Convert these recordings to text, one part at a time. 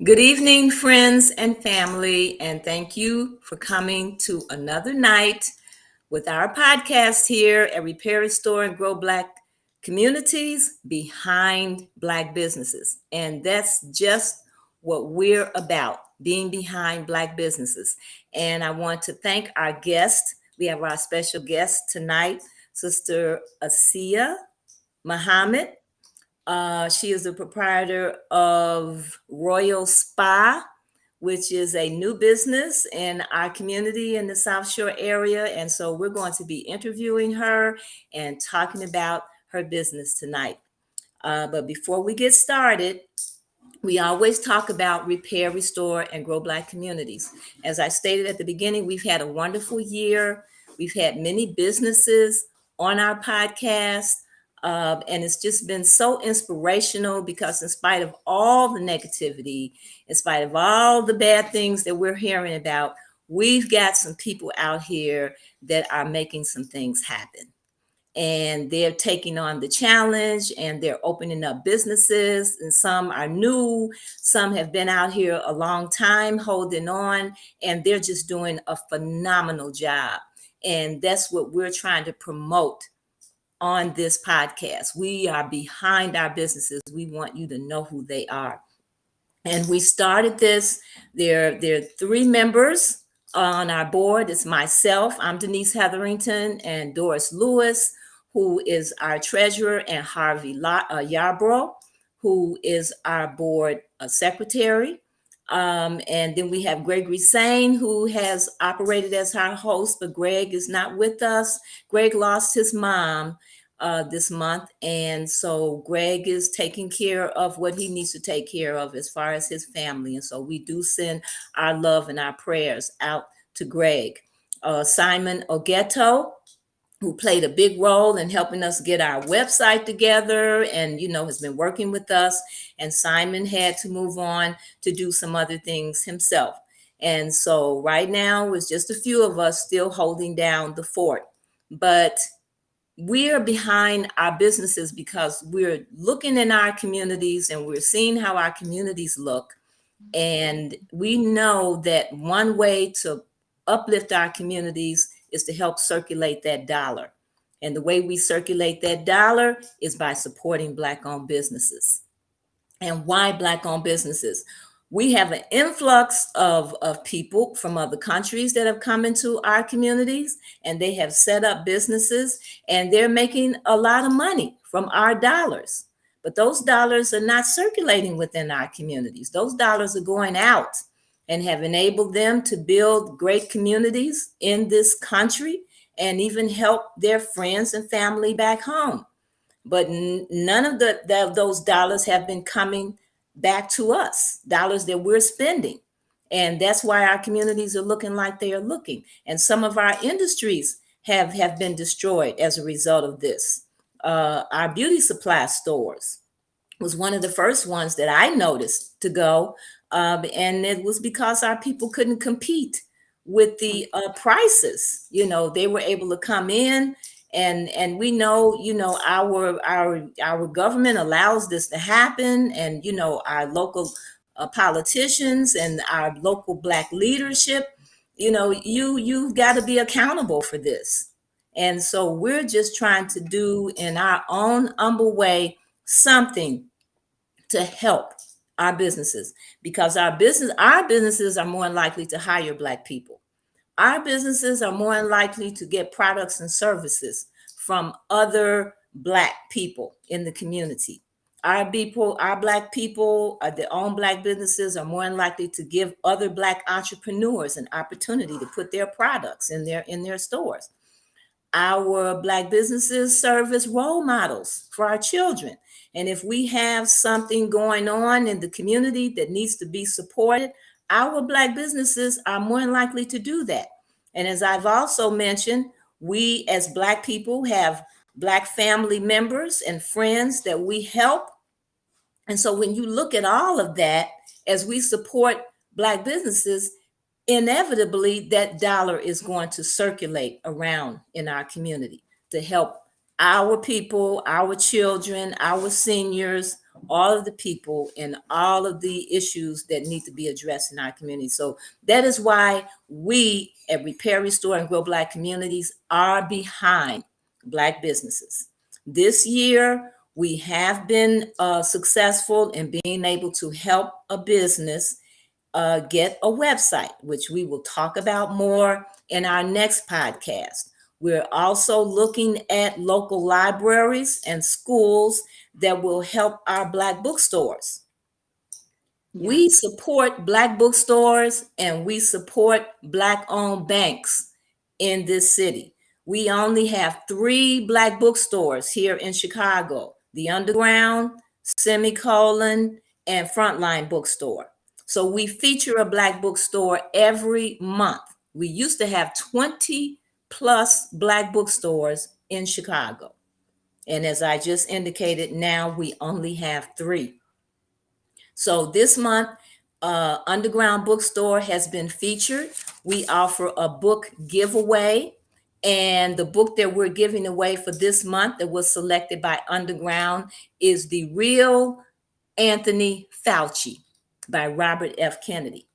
Good evening, friends and family, and thank you for coming to another night with our podcast here at Repair, Restore, and Grow Black Communities Behind Black Businesses. And that's just what we're about, being behind Black businesses. And I want to thank our guest. We have our special guest tonight, Sister Asiya Muhammad. She is the proprietor of Royal Spa, which is a new business in our community in the South Shore area. And so we're going to be interviewing her and talking about her business tonight. But before we get started, we always talk about repair, restore, and grow Black communities. As I stated at the beginning, we've had a wonderful year. We've had many businesses on our podcast. And it's just been so inspirational because in spite of all the negativity, in spite of all the bad things that we're hearing about, we've got some people out here that are making some things happen. And they're taking on the challenge and they're opening up businesses, and some are new, some have been out here a long time holding on, and they're just doing a phenomenal job. And that's what we're trying to promote on this podcast. We are behind our businesses. We want you to know who they are. And we started this. There are 3 members on our board. It's myself, I'm Denise Hetherington, and Doris Lewis, who is our treasurer, and Harvey Yarbrough, who is our board secretary. And then we have Gregory Sane, who has operated as our host, but Greg is not with us. Greg lost his mom this month. And so Greg is taking care of what he needs to take care of as far as his family. And so we do send our love and our prayers out to Greg. Simon Ogeto, who played a big role in helping us get our website together and, has been working with us. And Simon had to move on to do some other things himself. And so right now it's just a few of us still holding down the fort. But we're behind our businesses because we're looking in our communities and we're seeing how our communities look. And we know that one way to uplift our communities is to help circulate that dollar. And the way we circulate that dollar is by supporting Black-owned businesses. And why Black-owned businesses? We have an influx of people from other countries that have come into our communities, and they have set up businesses, and they're making a lot of money from our dollars. But those dollars are not circulating within our communities. Those dollars are going out and have enabled them to build great communities in this country and even help their friends and family back home. But none of those dollars have been coming back to us, dollars that we're spending. And that's why our communities are looking like they are looking. And some of our industries have been destroyed as a result of this. Our beauty supply stores was one of the first ones that I noticed to go. And it was because our people couldn't compete with the prices. They were able to come in, and we know, our government allows this to happen, and our local politicians and our local Black leadership, you've got to be accountable for this. And so we're just trying to do in our own humble way something to help our businesses, because our businesses are more likely to hire Black people. Our businesses are more likely to get products and services from other Black people in the community. Our Black people that own Black businesses are more likely to give other Black entrepreneurs an opportunity to put their products in their stores. our Black businesses serve as role models for our children. And if we have something going on in the community that needs to be supported, our Black businesses are more than likely to do that. And as I've also mentioned, we as Black people have Black family members and friends that we help. And so when you look at all of that, as we support Black businesses, inevitably that dollar is going to circulate around in our community to help our people, our children, our seniors, all of the people, and all of the issues that need to be addressed in our community. So that is why we at Repair, Restore, and Grow Black Communities are behind Black businesses. This year, we have been successful in being able to help a business get a website, which we will talk about more in our next podcast. We're also looking at local libraries and schools that will help our Black bookstores. We Yes. support Black bookstores and we support Black owned banks in this city. We only have 3 Black bookstores here in Chicago: the Underground, Semicolon, and Frontline Bookstore. So we feature a Black bookstore every month. We used to have 20 plus Black bookstores in Chicago. And as I just indicated, now we only have 3. So this month, Underground Bookstore has been featured. We offer a book giveaway. And the book that we're giving away for this month that was selected by Underground is The Real Anthony Fauci by Robert F. Kennedy.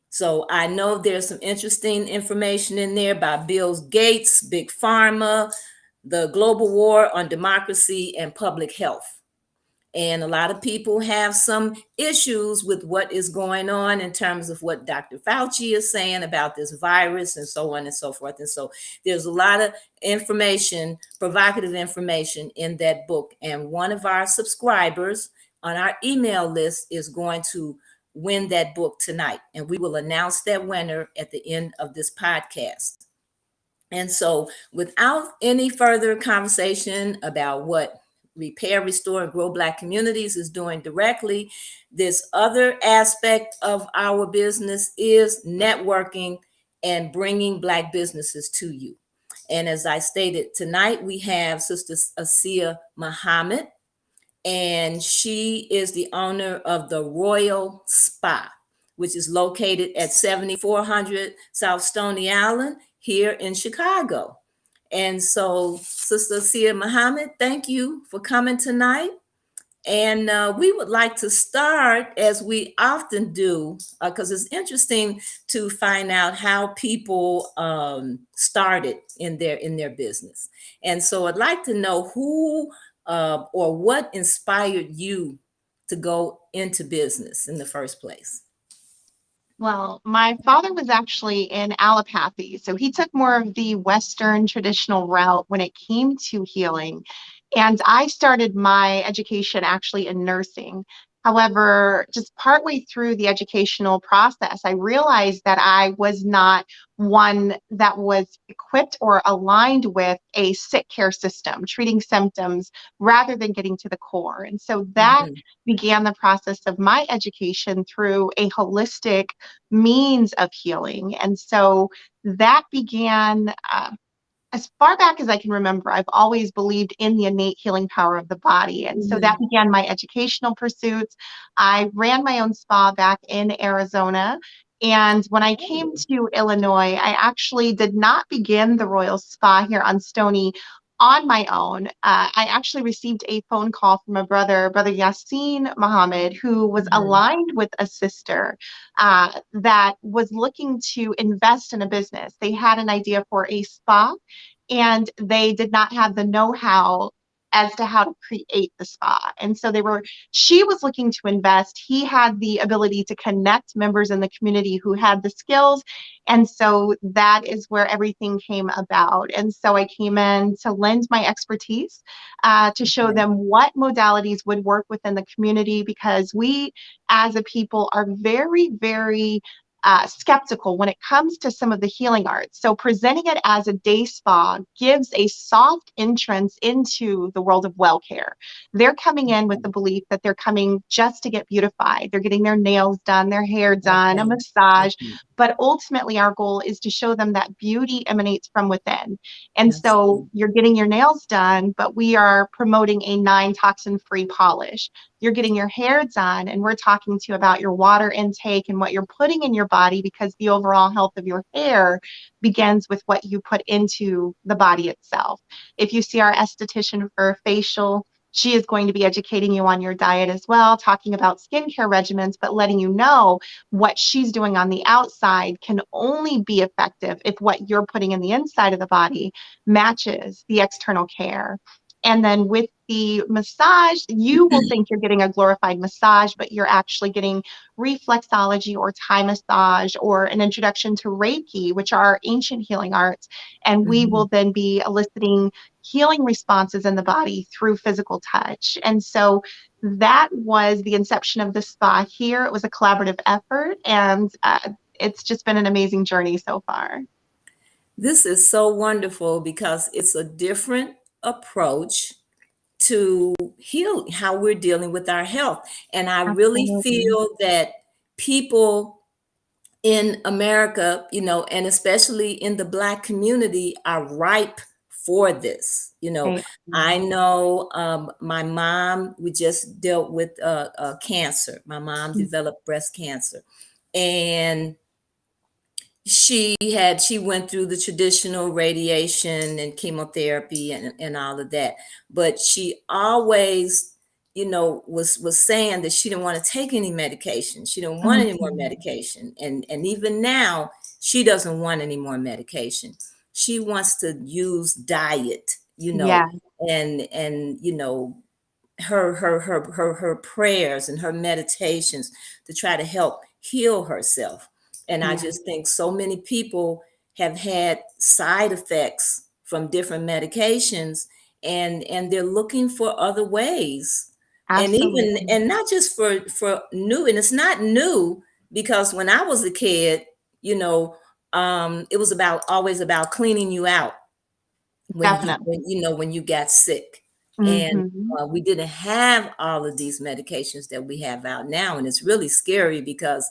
So I know there's some interesting information in there about Bill Gates, Big Pharma, the global war on democracy and public health. And a lot of people have some issues with what is going on in terms of what Dr. Fauci is saying about this virus and so on and so forth. And so there's a lot of information, provocative information in that book. And one of our subscribers on our email list is going to win that book tonight. And we will announce that winner at the end of this podcast. And so, without any further conversation about what Repair, Restore, and Grow Black Communities is doing directly, this other aspect of our business is networking and bringing Black businesses to you. And as I stated, tonight we have Sister Asiya Muhammad, and she is the owner of the Royal Spa, which is located at 7400 South Stony Island here in Chicago. And so, Sister Asiya Muhammad, thank you for coming tonight. And we would like to start, as we often do, because it's interesting to find out how people started in their business. And so, I'd like to know who or what inspired you to go into business in the first place. Well, my father was actually in allopathy, so he took more of the Western traditional route when it came to healing. And I started my education actually in nursing. However, just partway through the educational process, I realized that I was not one that was equipped or aligned with a sick care system, treating symptoms rather than getting to the core. And so that Mhm. began the process of my education through a holistic means of healing. And so that began as far back as I can remember. I've always believed in the innate healing power of the body. And so that Mhm. began my educational pursuits. I ran my own spa back in Arizona. And when I came to Illinois, I actually did not begin the Royal Spa here on Stony on my own. I actually received a phone call from a Brother Yassine Muhammad, who was Mhm. aligned with a sister that was looking to invest in a business. They had an idea for a spa, and they did not have the know-how as to how to create the spa. And so she was looking to invest. He had the ability to connect members in the community who had the skills. And so that is where everything came about. And so I came in to lend my expertise to show Okay. them what modalities would work within the community, because we as a people are very, very skeptical when it comes to some of the healing arts. So presenting it as a day spa gives a soft entrance into the world of well care. They're coming in with the belief that they're coming just to get beautified. They're getting their nails done, their hair done, a Okay. massage. Okay. But ultimately, our goal is to show them that beauty emanates from within. And so Absolutely. you're getting your nails done, but we are promoting a non-toxin free polish. You're getting your hair done, and we're talking to you about your water intake and what you're putting in your body, because the overall health of your hair begins with what you put into the body itself. If you see our esthetician for facial, she is going to be educating you on your diet as well, talking about skincare regimens, but letting you know what she's doing on the outside can only be effective if what you're putting in the inside of the body matches the external care. And then with the massage, you will think you're getting a glorified massage, but you're actually getting reflexology or Thai massage or an introduction to Reiki, which are ancient healing arts. And we will Mhm. then be eliciting healing responses in the body through physical touch. And so that was the inception of the spa here. It was a collaborative effort, and it's just been an amazing journey so far. This is so wonderful because it's a different approach to heal how we're dealing with our health. And I really Absolutely. feel that people in America, and especially in the Black community, are ripe for this. They, I know my mom, we just dealt with cancer. My mom developed breast cancer. And she went through the traditional radiation and chemotherapy and all of that, but she always was saying that she didn't want to take any medication. She didn't want any more Mhm. medication, and even now she doesn't want any more medication. She wants to use diet, Yeah, and her prayers and her meditations to try to help heal herself. And I yeah, just think so many people have had side effects from different medications, and they're looking for other ways. And even absolutely. and not just for new, and it's not new, because when I was a kid, you know, it was about always about cleaning you out Definitely. when you got sick. And Hmm. we didn't have all of these medications that we have out now, and it's really scary because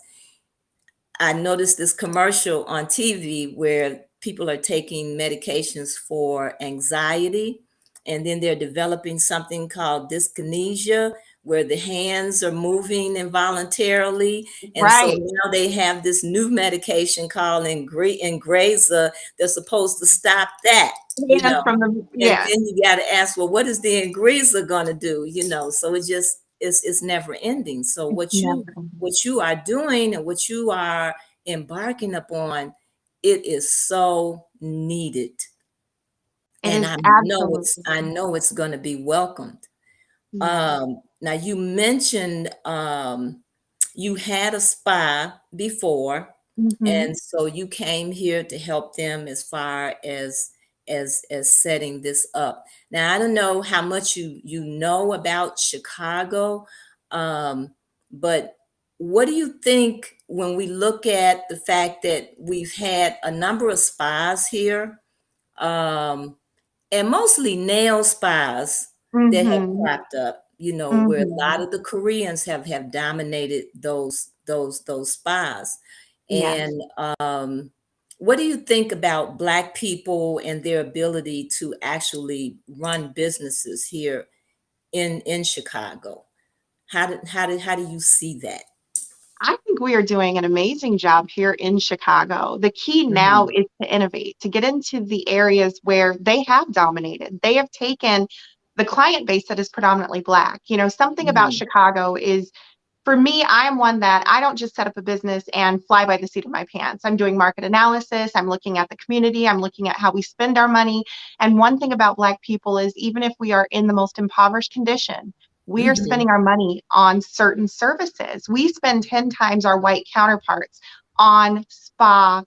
I noticed this commercial on TV where people are taking medications for anxiety, and then they're developing something called dyskinesia, where the hands are moving involuntarily. And so Right. now they have this new medication called Ingreza. They're supposed to stop that, you Yes, know. from the, And yeah, then you got to ask, well, what is the Ingreza going to do? So it just it's never ending. So it's never. what you are doing and what you are embarking upon, it is so needed. It And is absolutely. I know it's going to be welcomed. Yeah. Now you mentioned you had a spa before, Hmm. and so you came here to help them as far as setting this up. Now I don't know how much you know about Chicago, um, but what do you think when we look at the fact that we've had a number of spas here, um, and mostly nail spas that have Hmm. cropped up, where a lot Hmm. of the Koreans have dominated those spas. Yes. And what do you think about Black people and their ability to actually run businesses here in Chicago? How do you see that? I think we are doing an amazing job here in Chicago. The key now Mhm, is to innovate, to get into the areas where they have dominated. They have taken the client base that is predominantly Black. Something about mhm, Chicago is, for me, I'm one that I don't just set up a business and fly by the seat of my pants. I'm doing market analysis. I'm looking at the community. I'm looking at how we spend our money. And one thing about Black people is, even if we are in the most impoverished condition, we are mhm. spending our money on certain services. We spend 10 times our white counterparts on spa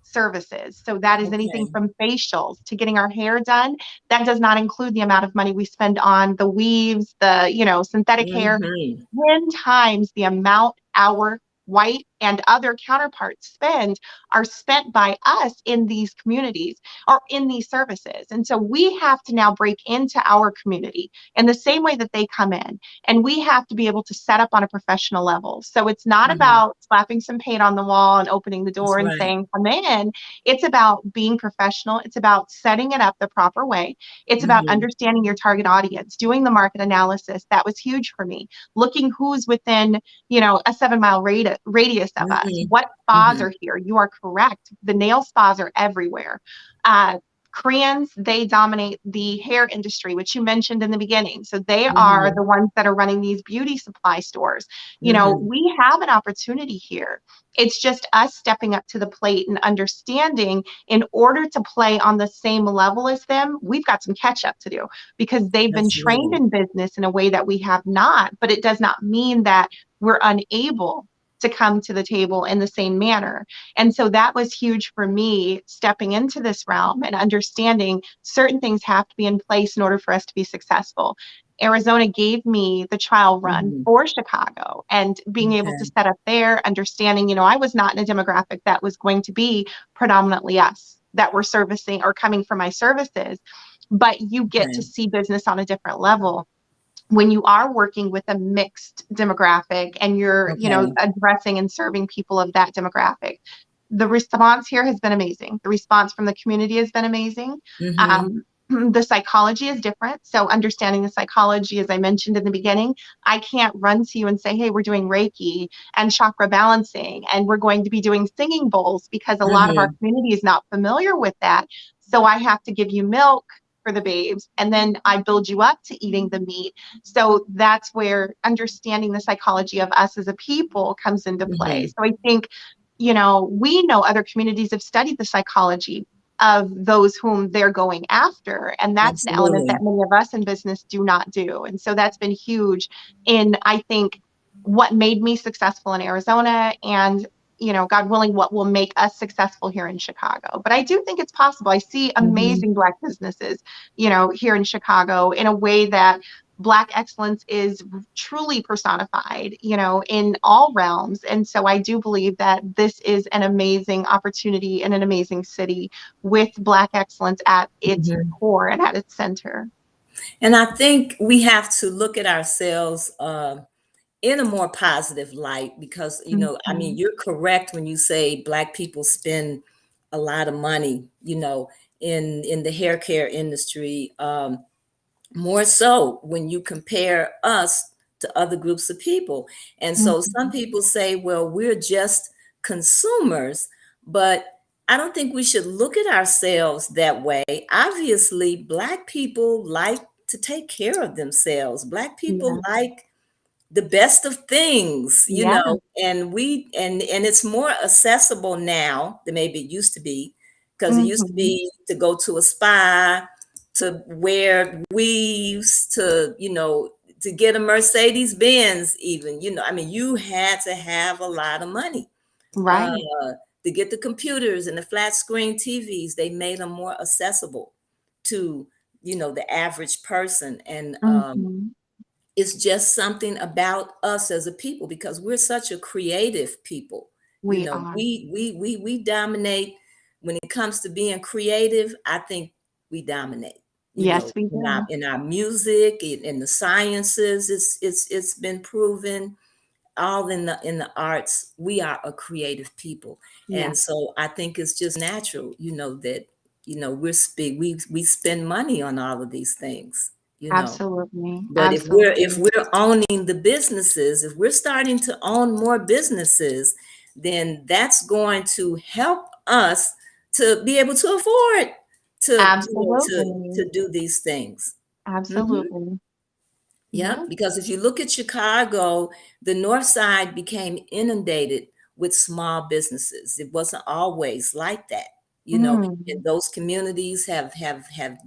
services. So that is anything Okay. from facials to getting our hair done. That does not include the amount of money we spend on the weaves, the synthetic hair. Mhm. 10 times the amount our white and other counterparts spend are spent by us in these communities or in these services. And so we have to now break into our community in the same way that they come in. And we have to be able to set up on a professional level. So it's not Mhm. about slapping some paint on the wall and opening the door That's and right. saying, come in. It's about being professional. It's about setting it up the proper way. It's about Mhm. understanding your target audience, doing the market analysis. That was huge for me. Looking who's within, a 7 mile radius of us. Mhm. What spas Mhm. are here? You are correct. The nail spas are everywhere. Uh, Koreans, they dominate the hair industry, which you mentioned in the beginning. So they are Mhm. the ones that are running these beauty supply stores. Mhm. We have an opportunity here. It's just us stepping up to the plate and understanding in order to play on the same level as them, we've got some catch up to do because they've been trained Absolutely. in business in a way that we have not. But it does not mean that we're unable to come to the table in the same manner. And so that was huge for me stepping into this realm and understanding certain things have to be in place in order for us to be successful. Arizona gave me the trial run Mhm. for Chicago and being able to Okay. set up there, understanding, I was not in a demographic that was going to be predominantly us that were servicing or coming from my services, but you get to Okay. see business on a different level when you are working with a mixed demographic and you're, Okay. addressing and serving people of that demographic. The response here has been amazing. The response from the community has been amazing. Mhm. Um, the psychology is different. So understanding the psychology, as I mentioned in the beginning, I can't run to you and say, hey, we're doing Reiki and chakra balancing, and we're going to be doing singing bowls because a lot of our Mhm. community is not familiar with that. So I have to give you milk for the babes, and then I build you up to eating the meat. So that's where understanding the psychology of us as a people comes into play. Mhm. So I think, we know other communities have studied the psychology of those whom they're going after. And that's an element that Absolutely. many of us in business do not do. And so that's been huge in, I think, what made me successful in Arizona and, God willing, what will make us successful here in Chicago. But I do think it's possible. I see Mhm. amazing Black businesses, here in Chicago in a way that Black excellence is truly personified, in all realms. And so I do believe that this is an amazing opportunity in an amazing city with Black excellence at its Mhm. core and at its center. And I think we have to look at ourselves in a more positive light because, I mean, Mhm. you're correct when you say Black people spend a lot of money, in the hair care industry. More so when you compare us to other groups of people. And so some Mhm. people say, well, we're just consumers, but I don't think we should look at ourselves that way. Obviously, Black people like to take care of themselves. Black people Yeah. like the best of things, Yeah. and and it's more accessible now than maybe it used to be, because it used to Mhm. be to go to a spa, to wear weaves, to get a Mercedes Benz, even, I mean, you had to have a lot of money uh, Right. to get the computers and the flat screen TVs. They made them more accessible to, the average person. And Mhm. it's just something about us as a people because we're such a creative people. We are. We dominate when it comes to being creative. I think we dominate. Yes, we In our do. music, in the sciences, it's been proven. All in the arts, we are a creative people, Yeah. and so I think it's just natural, that we spend money on all of these things, you know. Absolutely. But if Absolutely. we're owning the businesses, if we're starting to own more businesses, then that's going to help us to be able to afford to Absolutely. do these things. Mhm. Absolutely. Yep, Yeah. because if you look at Chicago, the north side became inundated with small businesses. It wasn't always like that. And Mm. those communities have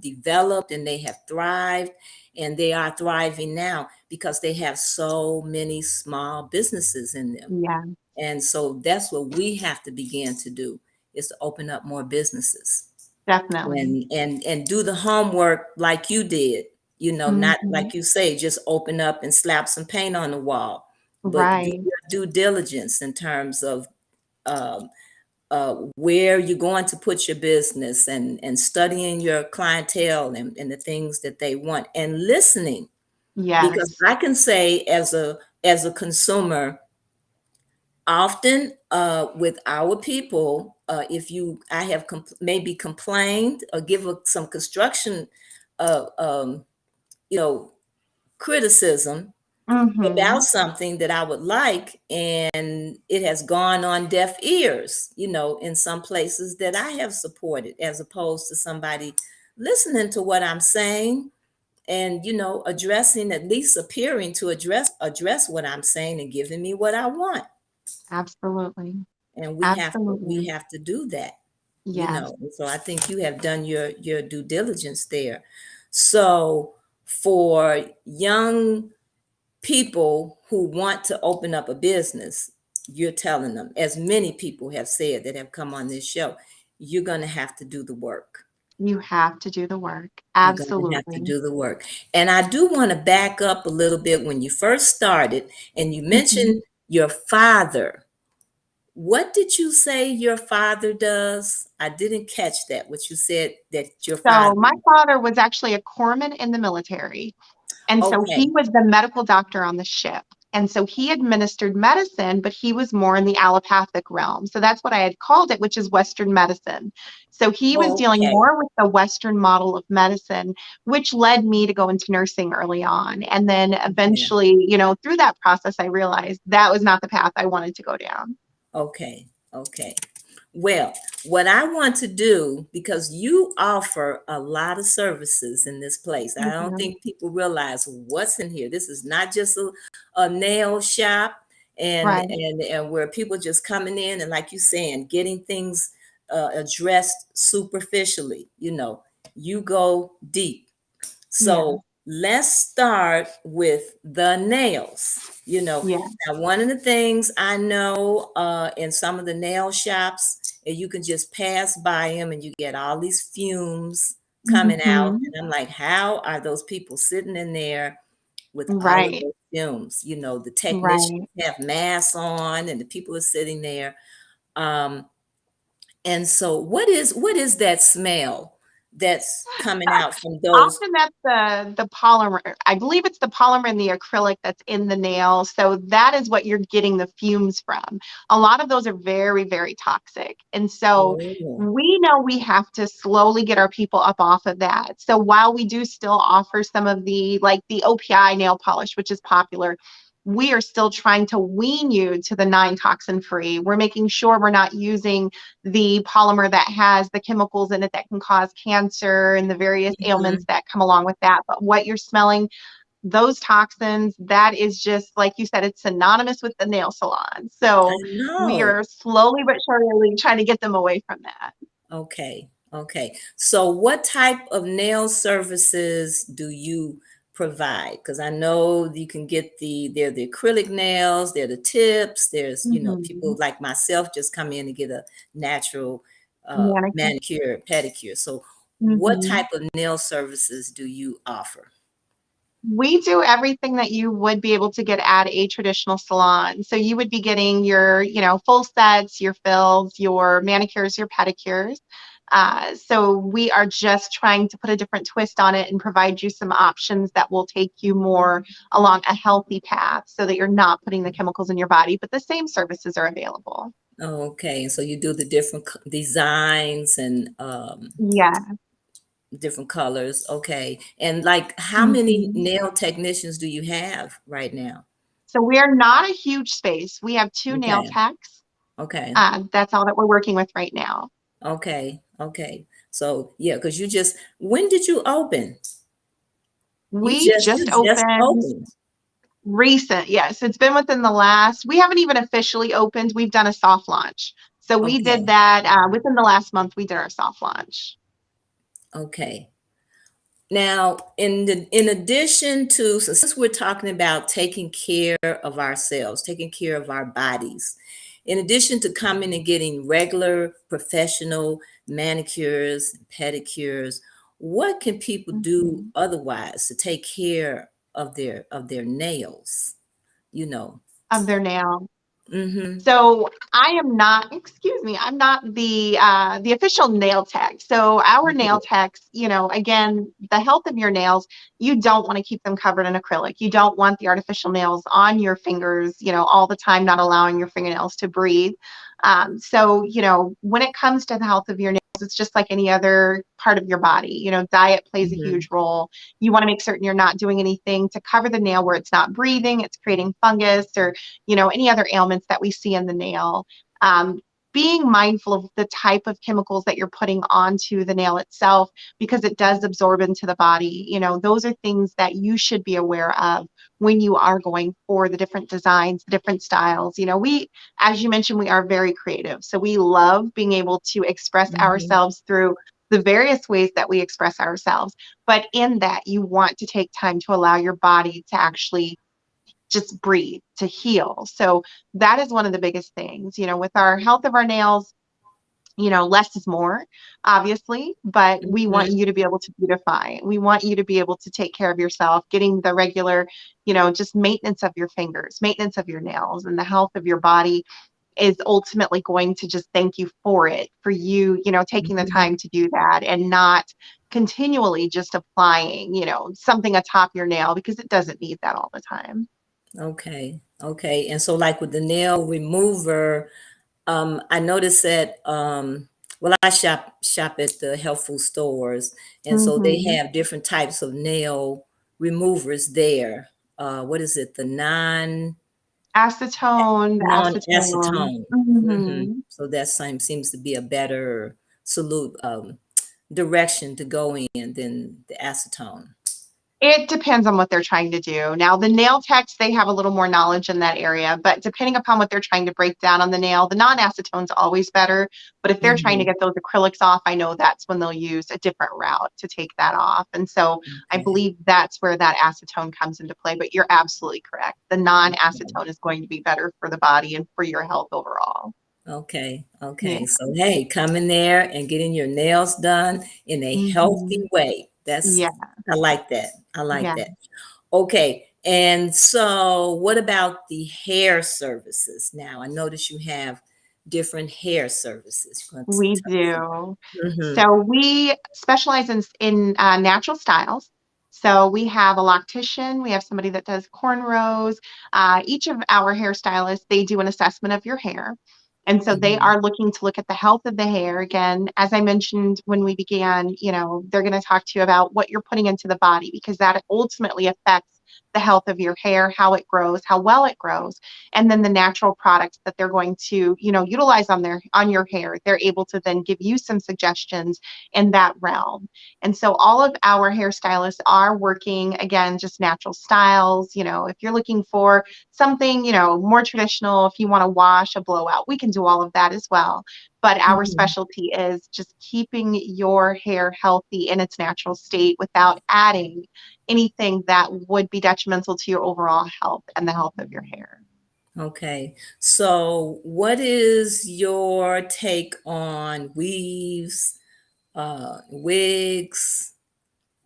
developed and they have thrived, and they are thriving now because they have so many small businesses in them. Yeah, And so that's what we have to begin to do, is to open up more businesses definitely. and do the homework like you did, not Mhm. like you say, just open up and slap some paint on the wall. but do Right. your due diligence in terms of um, where you're going to put your business, and studying your clientele, and the things that they want, and listening. Because Yes. I can say, as a consumer, often with our people, if you I have maybe complained or give some construction, uh, um, you know criticism about Mm-hmm. something that I would like, and it has gone on deaf ears, in some places that I have supported, as opposed to somebody listening to what I'm saying, and addressing, at least appearing to address what I'm saying, and giving me what I want. Absolutely. And we Absolutely. have to do that. Yes. And so I think you have done your due diligence there. So for young people who want to open up a business, you're telling them, as many people have said that have come on this show, you're going to have to do the work. You have to do the work. You're going to have to Absolutely. do the work. And I do want to back up a little bit. When you first started and you Mhm. mentioned your father, what did you say your father does? I didn't catch that, what you said that your So father. my father was actually a corpsman in the military. And so he Okay. was the medical doctor on the ship. And so he administered medicine, but he was more in the allopathic realm. So that's what I had called it, which is Western medicine. So he was dealing Okay. more with the Western model of medicine, which led me to go into nursing early on. And then Yeah. eventually, through that process, I realized that was not the path I wanted to go down. Okay. Okay. Well, what I want to do, because you offer a lot of services in this place, I don't Mhm. think people realize what's in here. This is not just a nail shop, and Right. and where people just coming in and, like you saying, getting things addressed superficially. You go deep. Yeah. So let's start with the nails. Yeah. Now, one of the things I know, in some of the nail shops, you can just pass by them and you get all these fumes coming out. Hmm. And I'm like, how are those people sitting in there with all of Right. those fumes? The technicians Right. have masks on and the people are sitting there. Um, and so what is that smell that's coming out from those? Often that's the polymer. I believe it's the polymer and the acrylic that's in the nail. So that is what you're getting the fumes from. A lot of those are very, very toxic. And so Oh, we know we have to slowly get our people up off of that. So while we do still offer some of like the OPI nail polish, which is popular, we are still trying to wean you to the non-toxin free. We're making sure we're not using the polymer that has the chemicals in it that can cause cancer and the various ailments mhm. that come along with that. But what you're smelling, those toxins, that is just, like you said, it's synonymous with the nail salon. I So we know. are slowly but surely trying to get them away from that. Okay. Okay. So what type of nail services do you provide? Because I know you can get they're the acrylic nails, they're the tips, there's, Hmm. people like myself just come in and get a natural Manicure. manicure, pedicure. So what Hmm. type of nail services do you offer? We do everything that you would be able to get at a traditional salon. So you would be getting your, full sets, your fills, your manicures, your pedicures. So we are just trying to put a different twist on it and provide you some options that will take you more along a healthy path so that you're not putting the chemicals in your body, but the same services are available. Okay. And so you do the different designs and Yeah. different colors. Okay. And like, how many Mhm. nail technicians do you have right now? So we are not a huge space. We have two nail Okay. techs. Okay. That's all that we're working with right now. Okay. Okay. So yeah, because when did you open? We You just just opened opened. recent. Yes, it's been within the last, we haven't even officially opened. We've done a soft launch. So we did Okay. that within the last month, we did our soft launch. Okay. Now, in addition to, so since we're talking about taking care of ourselves, taking care of our bodies, in addition to coming and getting regular professional manicures and pedicures, what can people do Mhm. otherwise to take care of their nails? You know. of their nail. Mm-hmm. So I am not, excuse me, I'm not the official nail tech. So our nail techs, again, the health of your nails, you don't want to keep them covered in acrylic. You don't want the artificial nails on your fingers, all the time, not allowing your fingernails to breathe. So when it comes to the health of your nails, it's just like any other part of your body. Diet plays a Mm-hmm. huge role. You want to make certain you're not doing anything to cover the nail where it's not breathing, it's creating fungus or any other ailments that we see in the nail. Um, being mindful of the type of chemicals that you're putting onto the nail itself, because it does absorb into the body. Those are things that you should be aware of when you are going for the different designs, the different styles. As you mentioned, we are very creative. So we love being able to express Mm-hmm. ourselves through the various ways that we express ourselves. But in that, you want to take time to allow your body to actually just breathe, to heal. So that is one of the biggest things, with our health of our nails. Less is more, obviously, but we want Mm-hmm. you to be able to beautify. We want you to be able to take care of yourself, getting the regular, just maintenance of your fingers, maintenance of your nails, and the health of your body is ultimately going to just thank you for it, for you, taking the Mm-hmm. time to do that and not continually just applying, something atop your nail because it doesn't need that all the time. Okay. Okay. And so like with the nail remover, I noticed that well, I shop at the health food stores, and so they Hmm. have different types of nail removers there. What is it? The Acetone, acetone. non-acetone. Hmm. Hmm. So that seems to be a better salute direction to go in than the acetone. It depends on what they're trying to do. Now, the nail techs, they have a little more knowledge in that area, but depending upon what they're trying to break down on the nail, the non-acetone's always better. But if they're trying to Hmm. get those acrylics off, I know that's when they'll use a different route to take that off. And so I Okay. believe that's where that acetone comes into play. But you're absolutely correct. The non-acetone is going to be better for the body and for your health overall. Okay, Yeah. okay. So hey, come in there and getting your nails done in a healthy Hmm. way. That's Yeah. I like that. I like Yeah. that. Okay. And so what about the hair services? Now, I notice you have different hair services. You want to We tell us do. about? So we specialize in natural styles. So we have a loctician, we have somebody that does cornrows. Each of our hairstylists, they do an assessment of your hair. And so they Mhm, are looking to look at the health of the hair. Again, as I mentioned when we began, they're going to talk to you about what you're putting into the body because that ultimately affects the health of your hair, how it grows, how well it grows, and then the natural products that they're going to utilize on your hair. They're able to then give you some suggestions in that realm. And so all of our hairstylists are working, again, just natural styles. If you're looking for something more traditional, if you want to wash a blowout, we can do all of that as well. But our mhm. specialty is just keeping your hair healthy in its natural state without adding anything that would be detrimental to your overall health and the health of your hair. Okay. So what is your take on weaves, wigs,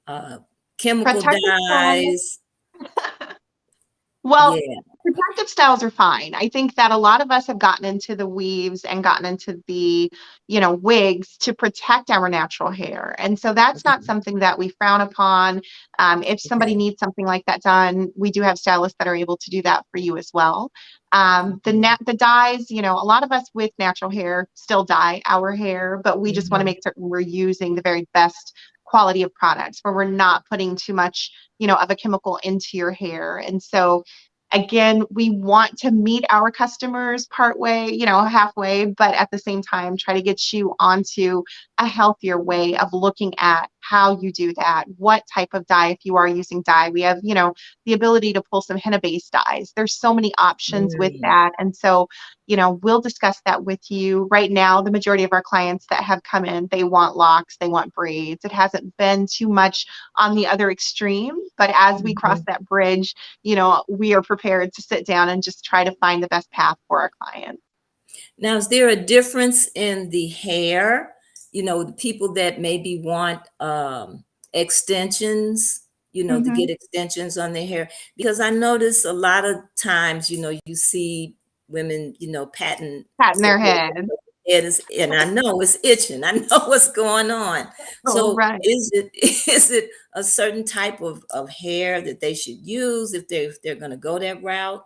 uh, chemical Protective styles. dyes? Well, Yeah. protective styles are fine. I think that a lot of us have gotten into the weaves and gotten into the, wigs to protect our natural hair. And so that's not Mhm. something that we frown upon. If somebody Okay. needs something like that done, we do have stylists that are able to do that for you as well. Okay. The dyes, a lot of us with natural hair still dye our hair, but we just want to Mhm. make certain we're using the very best quality of products where we're not putting too much of a chemical into your hair. And so, again, we want to meet our customers part way, halfway, but at the same time, try to get you onto a healthier way of looking at how you do that, what type of dye, if you are using dye. We have, the ability to pull some henna based dyes. There's so many options with Mm. that. And so, we'll discuss that with you. Right now, the majority of our clients that have come in, they want locks, they want braids. It hasn't been too much on the other extreme, but as we cross Mhm. that bridge, we are prepared to sit down and just try to find the best path for our client. Now, is there a difference in the hair? The people that maybe want extensions. to Mm-hmm. get extensions on their hair. Because I notice a lot of times, you see women, patting Patting so their head. it is, and I know it's itching. I know what's going on. Oh, So right. is it is it a certain type of hair that they should use if they're going to go that route?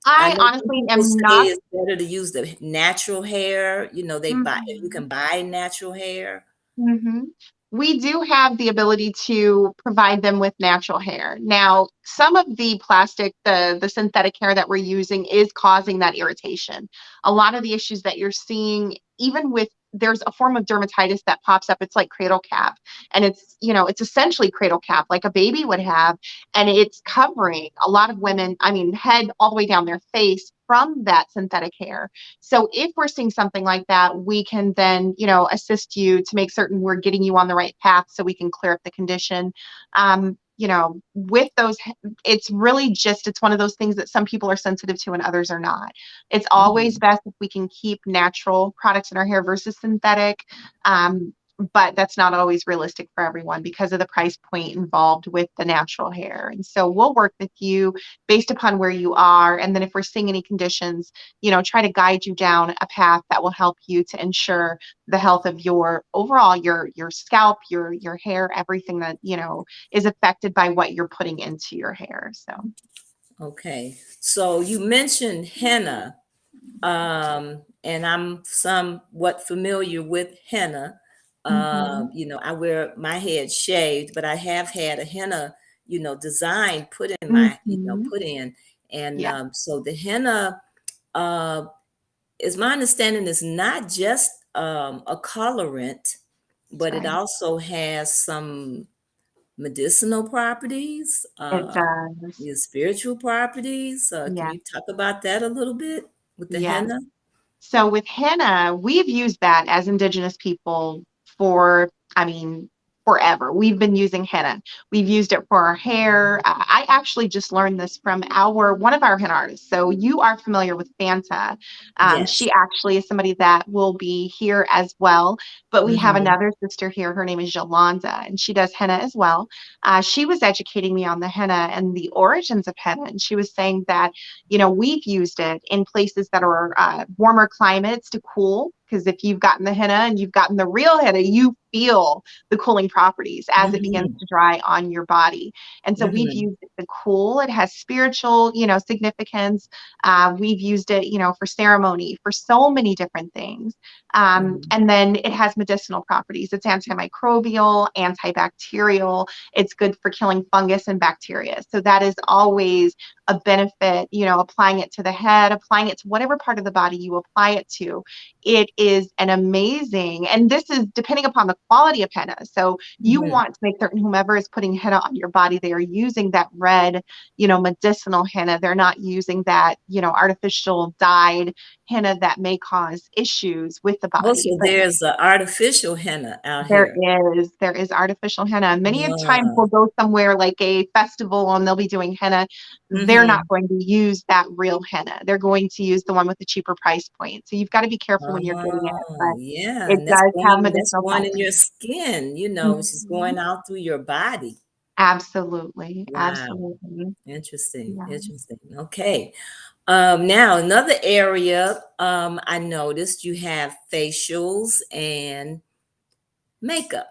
I I know some honestly people am say not. it's better to use the natural hair. You Mhm. can buy natural hair. Hmm. We do have the ability to provide them with natural hair. Now, some of the plastic, the synthetic hair that we're using is causing that irritation. A lot of the issues that you're seeing, even with there's a form of dermatitis that pops up. It's like cradle cap, and it's essentially cradle cap, like a baby would have, and it's covering a lot of women. I mean, head all the way down their face from that synthetic hair. So if we're seeing something like that, we can then, assist you to make certain we're getting you on the right path so we can clear up the condition. With those, it's really just, it's one of those things that some people are sensitive to and others are not. It's always Mhm. best if we can keep natural products in our hair versus synthetic. Um, but that's not always realistic for everyone because of the price point involved with the natural hair. And so we'll work with you based upon where you are. And then if we're seeing any conditions, try to guide you down a path that will help you to ensure the health of your overall your scalp, your hair, everything that is affected by what you're putting into your hair. So Okay. So you mentioned henna, and I'm somewhat familiar with henna. hmm I wear my head shaved, but I have had a henna, design put in hmm put in. And yeah, so the henna, uh, is my understanding, is not just a colorant, that's but it right. also has some medicinal properties, It does. spiritual properties. Can Yeah. you talk about that a little bit with the Yes. henna? So with henna, we've used that as indigenous people for, I mean, forever. We've been using henna. We've used it for our hair. I actually just learned this from our one of our henna artists. So you are familiar with Fanta. Yes. She actually is somebody that will be here as well. But we have Hmm. another sister here. Her name is Yolanda, and she does henna as well. She was educating me on the henna and the origins of henna, and she was saying that we've used it in places that are warmer climates to cool. Because if you've gotten the henna and you've gotten the real henna, you feel the cooling properties as it begins Hmm. to dry on your body. And so we've Hmm. used it to cool. It has spiritual, significance. We've used it, for ceremony, for so many different things. Hmm. And then it has medicinal properties. It's antimicrobial, antibacterial. It's good for killing fungus and bacteria. So that is always a benefit, applying it to the head, applying it to whatever part of the body you apply it to. It is an amazing, and this is depending upon the quality of henna. So you Hmm. want to make certain whomever is putting henna on your body, they are using that red, medicinal henna. They're not using that, artificial dyed henna that may cause issues with the body. Also, But there's artificial henna out there here. is artificial henna. Many of times Yeah. we'll go somewhere like a festival and they'll be doing henna. They're not Hmm. going to use that real henna. They're going to use the one with the cheaper price point. So you've got to be careful when you're getting it, Oh, but yeah. it And does have that's medicinal going in properties. your skin, she's Mhm. going out through your body. Absolutely. Wow. Absolutely. Interesting. Yeah. Interesting. Okay. Now another area, I noticed you have facials and makeup.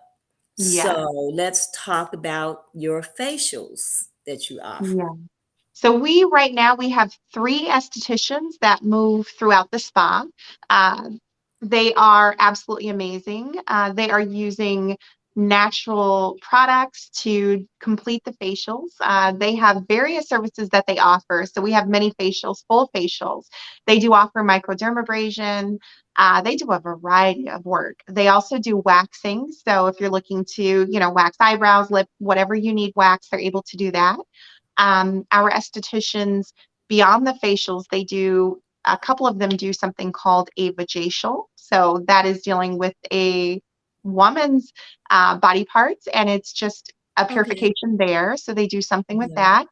Yeah. So let's talk about your facials that you offer. Yeah. So we right now we have three estheticians that move throughout the spa. Uh, they are absolutely amazing. They are using natural products to complete the facials. They have various services that they offer. So we have many facials, full facials. They do offer microdermabrasion. They do a variety of work. They also do waxing. So if you're looking to, wax eyebrows, lip, whatever you need wax, they're able to do that. Our estheticians, beyond the facials, they do a couple of them do something called a vajacial. So that is dealing with a woman's body parts, and it's just a Okay. purification there. So they do something with Mhm.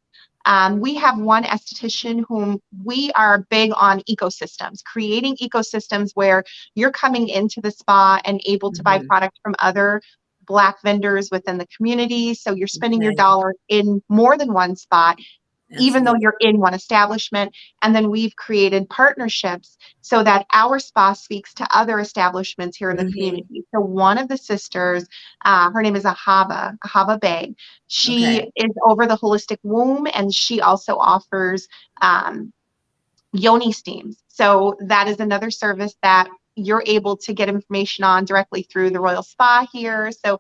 that. We have one esthetician whom we are big on ecosystems, creating ecosystems where you're coming into the spa and able to buy Mhm. products from other Black vendors within the community. So you're spending your Okay. dollar in more than one spot, even though Absolutely. you're in one establishment. And then we've created partnerships so that our spa speaks to other establishments here in the Hmm. community. So one of the sisters, her name is Ahava Bay. Okay. She is over the holistic womb, and she also offers um, yoni steams. So that is another service that you're able to get information on directly through the Royal Spa here. So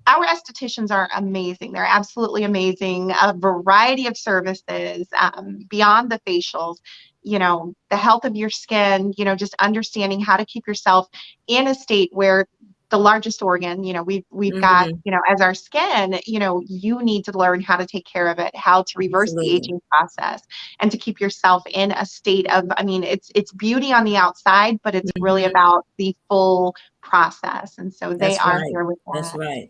our estheticians are amazing. They're absolutely amazing. A variety of services beyond the facials, the health of your skin, just understanding how to keep yourself in a state where the largest organ, we've got, Hmm. as our skin, you need to learn how to take care of it, how to reverse the Absolutely. aging process, and to keep yourself in a state of, I mean, it's beauty on the outside, but it's really Hmm. about the full process. And so they That's are right. here with That's that. right.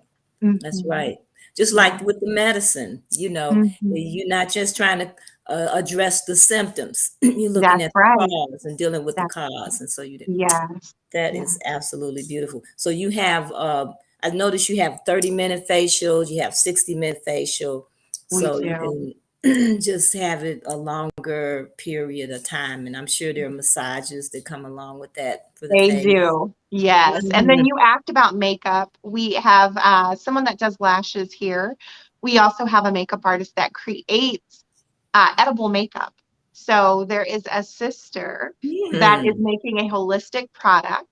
That's Mhm. right. Just Yeah. like with the medicine, Mhm. you're not just trying to address the symptoms. You're looking That's at the right. cause and dealing with the That's cause. And so you did. yes. That Yeah. is absolutely beautiful. So you have, I noticed you have 30-minute facials, you have 60-minute facial, We so you do. can just have it a longer period of time. And I'm sure there are massages that come along with that for the They face. do. Yes. And then Mhm. you asked about makeup. We have someone that does lashes here. We also have a makeup artist that creates edible makeup. So there is a sister that is Hmm. making a holistic product.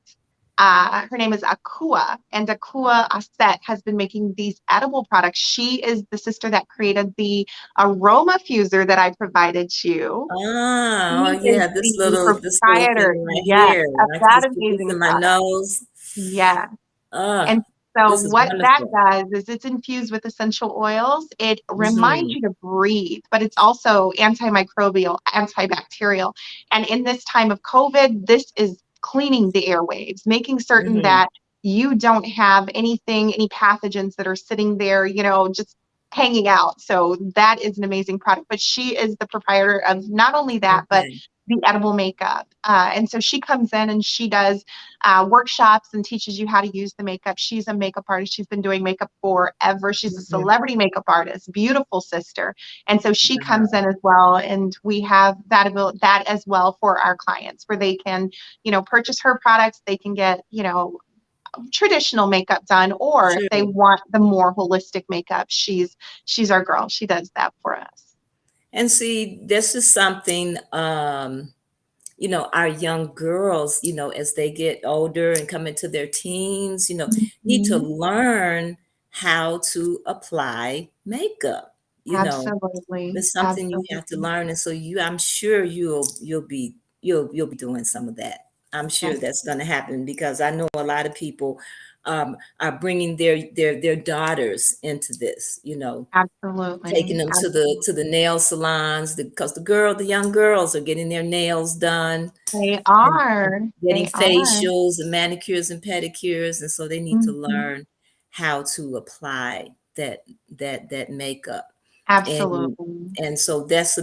Her name is Akua, and Akua Aset has been making these edible products. She is the sister that created the aroma fuser that I provided you. Oh, He is yeah, the this little proprietor, thing right yes, here. of I can that just put this amazing in my product. nose. Yes. And Ah, so this is what that wonderful. does is it's infused with essential oils. It reminds Hmm. you to breathe, but it's also antimicrobial, antibacterial. And in this time of COVID, this is cleaning the airwaves, making certain Hmm. that you don't have anything, any pathogens that are sitting there, just hanging out. So that is an amazing product. But she is the proprietor of not only that, but Okay. the edible makeup. And so she comes in and she does workshops and teaches you how to use the makeup. She's a makeup artist. She's been doing makeup forever. She's a Hmm. celebrity makeup artist, beautiful sister. And so she comes Wow. in as well. And we have that as well for our clients where they can, purchase her products. They can get, traditional makeup done, or if they Sure. want the more holistic makeup, she's our girl. She does that for us. And see, this is something, our young girls, as they get older and come into their teens, need to Mhm. learn how to apply makeup. You know, Absolutely. it's something you have to Absolutely. learn. And so I'm sure you'll be doing some of that. I'm Yeah, sure that's going to happen because I know a lot of people are bringing their daughters into this, taking absolutely. them Absolutely. to the nail salons because the young girls are getting their nails done They and are. getting They are. facials and manicures and pedicures, and so they need to Mhm. learn how to apply that makeup. and Absolutely. and so there's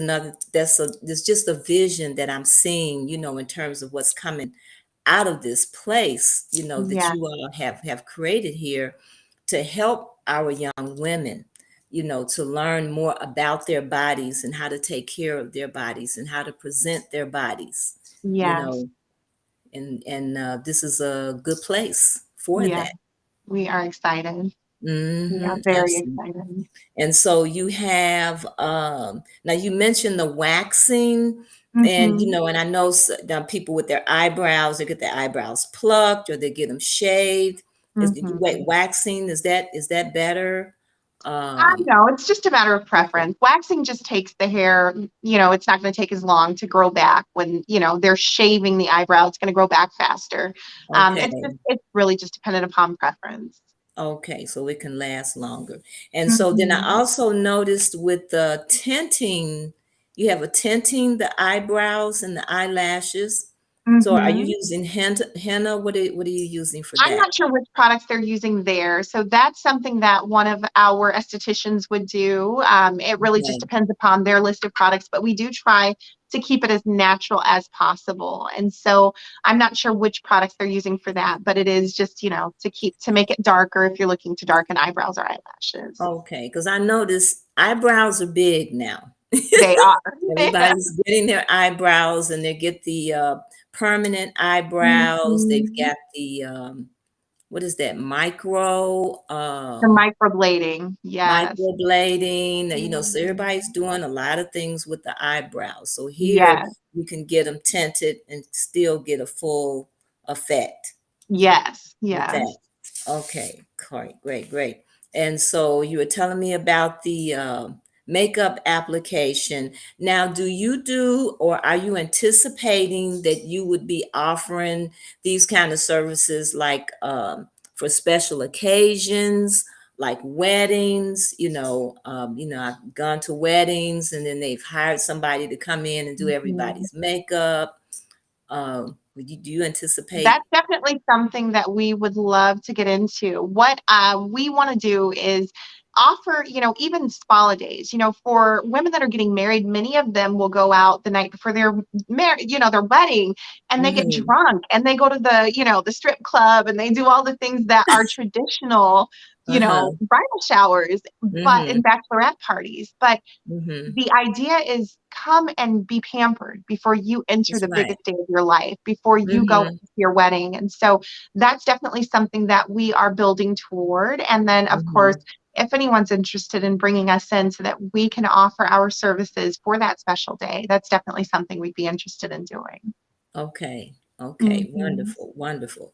just a vision that I'm seeing, in terms of what's coming out of this place, that Yeah. you all have created here to help our young women, to learn more about their bodies and how to take care of their bodies and how to present their bodies, you Yes. know, and this is a good place for Yeah. that. We are excited. We are Hmm. very Absolutely. excited. And so you have now you mentioned the waxing, and Hmm. and I know people with their eyebrows, they get their eyebrows plucked or they get them shaved. Hmm. Waxing, is that better? I Um, know it's just a matter of okay, preference. Waxing just takes the hair, it's not going to take as long to grow back when, they're shaving the eyebrow. It's going to grow back faster. okay, It's really just dependent upon preference. okay, so it can last longer. And so then I Hmm. also noticed with the tinting, you have a tinting the eyebrows and the eyelashes. So are you Mhm. using henna? What are you using for I'm that? not sure which products they're using there. So that's something that one of our estheticians would do. It really just Okay. depends upon their list of products, but we do try to keep it as natural as possible. And so I'm not sure which products they're using for that, but it is just, to make it darker if you're looking to darken eyebrows or eyelashes. Okay, because I notice eyebrows are big now. They are. Everybody's getting their eyebrows, and they get the permanent eyebrows. They've Mhm. got the what is that, micro The microblading. Yes. microblading, so everybody's Mhm. doing a lot of things with the eyebrows. So here Yes. you can get them tinted and still get a full effect Yes. with that. Yes. Okay, great, great, great. And so you were telling me about the makeup application. Now, do you do, or are you anticipating that you would be offering these kind of services like for special occasions, like weddings? I've gone to weddings and then they've hired somebody to come in and do Mhm. everybody's makeup. Do you anticipate? That's definitely something that we would love to get into. What we want to do is offer, even spa days. For women that are getting married, many of them will go out the night before their their wedding, and they get Hmm. drunk and they go to the strip club and they do all the things that are traditional, Uh-huh. bridal showers, but in Mhm. bachelorette parties. But Mhm. the idea is come and be pampered before you enter That's the right. biggest day of your life, before you go Mhm. to your wedding. And so that's definitely something that we are building toward. And then, of course, Mhm. if anyone's interested in bringing us in so that we can offer our services for that special day, that's definitely something we'd be interested in doing. Okay. Okay. Mhm. Wonderful. Wonderful.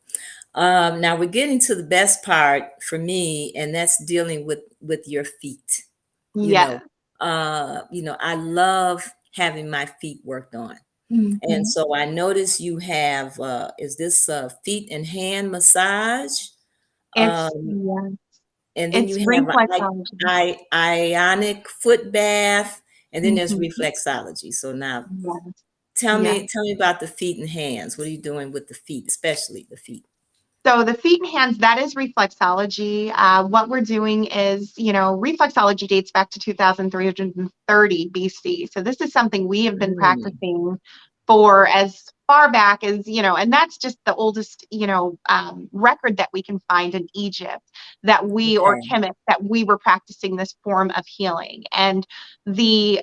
Now we're getting to the best part for me, and that's dealing with your feet. You know, Yes. I love having my feet worked on. And Mhm. so I notice you have is this feet and hand massage? It's Um, yeah, and then you it's have like reflexology. ionic foot bath, and then there's Mhm. reflexology. So now Yes. tell Yes. me tell me about the feet and hands. What are you doing with the feet, especially the feet? So the feet and hands, that is reflexology. What we're doing is, reflexology dates back to 2330 BC. So this is something we have been Mm, practicing for as far back as, and that's just the oldest, record that we can find in Egypt or okay. Kemet, that we were practicing this form of healing. And the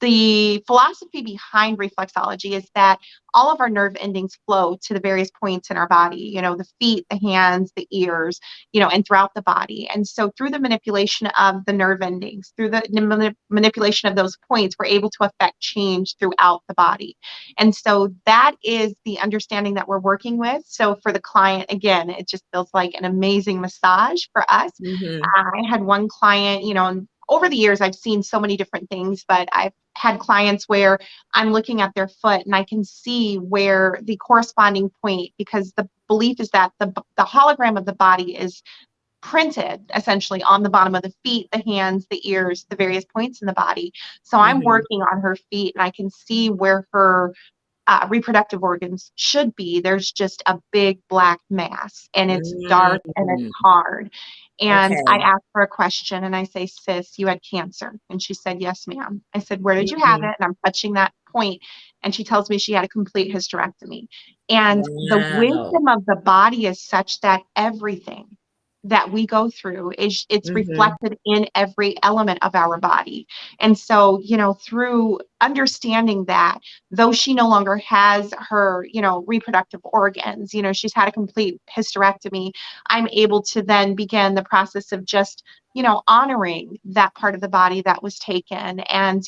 the philosophy behind reflexology is that all of our nerve endings flow to the various points in our body, the feet, the hands, the ears, and throughout the body. And so through the manipulation of the nerve endings, through the manipulation of those points, we're able to affect change throughout the body. And so that is the understanding that we're working with. So for the client, again, it just feels like an amazing massage for us. Mm-hmm. I had one client, over the years, I've seen so many different things, but I've had clients where I'm looking at their foot and I can see where the corresponding point, because the belief is that the hologram of the body is printed essentially on the bottom of the feet, the hands, the ears, the various points in the body. So I'm Mm-hmm. working on her feet and I can see where her reproductive organs should be. There's just a big black mass and it's dark and it's Mm, hard. And I okay. asked her a question and I say, "Sis, you had cancer." And she said, "Yes, ma'am." I said, "Where did you have Mm-hmm. it?" And I'm touching that point, and she tells me she had a complete hysterectomy. And the Wow. wisdom of the body is such that everything that we go through is it's Mm-hmm. reflected in every element of our body. And so, through understanding that, though she no longer has her, reproductive organs, she's had a complete hysterectomy, I'm able to then begin the process of just, honoring that part of the body that was taken. And,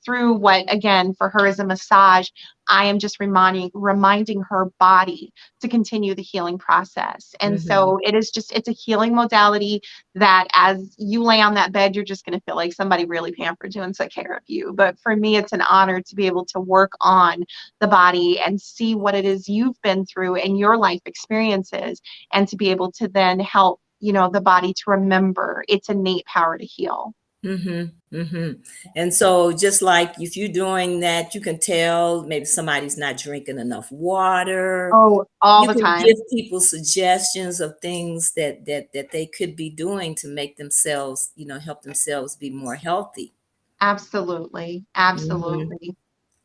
through what, again, for her is a massage, I am just reminding her body to continue the healing process. And Mm-hmm. so it's a healing modality that as you lay on that bed, you're just going to feel like somebody really pampered you and took care of you. But for me, it's an honor to be able to work on the body and see what it is you've been through in your life experiences, and to be able to then help, the body to remember its innate power to heal. Mm-hmm. Mm-hmm. And so just like if you're doing that, you can tell maybe somebody's not drinking enough water. Oh, all You the can give time. people suggestions of things that they could be doing to make themselves, help themselves be more healthy. Absolutely. Hmm. Absolutely.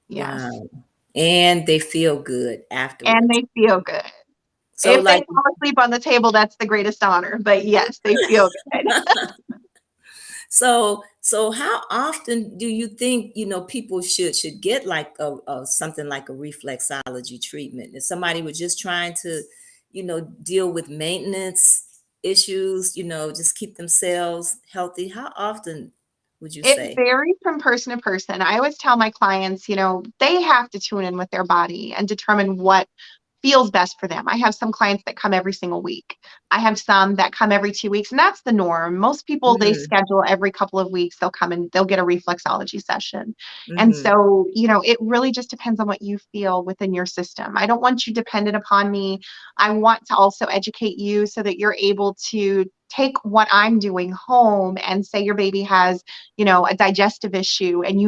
Yes. Wow. And they feel good And afterwards. they feel good. So If they like fall asleep on the table, that's the greatest honor. But yes, they feel good. so how often do you think, people should get like a something like a reflexology treatment? If somebody was just trying to, deal with maintenance issues, just keep themselves healthy, how often would you It say? varies from person to person. I always tell my clients, they have to tune in with their body and determine what feels best for them. I have some clients that come every single week. I have some that come every 2 weeks, and that's the norm. Most people, they Mm-hmm. schedule every couple of weeks, they'll come and they'll get a reflexology session. And Mm-hmm. so, it really just depends on what you feel within your system. I don't want you dependent upon me. I want to also educate you so that you're able to take what I'm doing home and say your baby has, a digestive issue and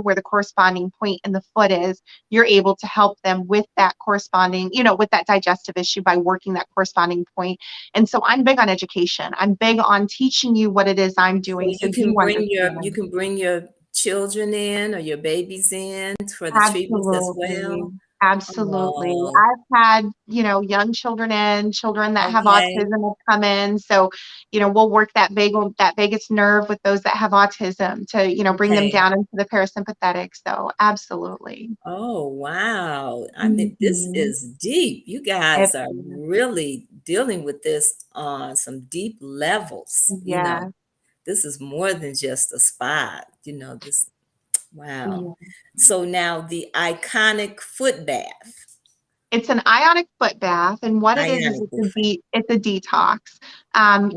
where the corresponding point in the foot is, you're able to help them with that corresponding, with that digestive issue by working that corresponding point. And so I'm big on education. I'm big on teaching you what it is I'm So doing so you you can bring you understand. can bring your children in or your babies in for the treatments as Absolutely. well. Absolutely. Oh, I've had, young children in, children that have okay. autism have come in. So, we'll work that vagus nerve with those that have autism to, bring them Okay. down into the parasympathetic. So absolutely. Oh, wow. I mean, this Mhm. is deep. You It guys are is. really dealing with this on some deep levels. Yeah. This is more than just a spa, this, wow. Yeah. So now the iconic foot bath, It's an ionic foot bath, and what it is ionic foot bath. it's a detox.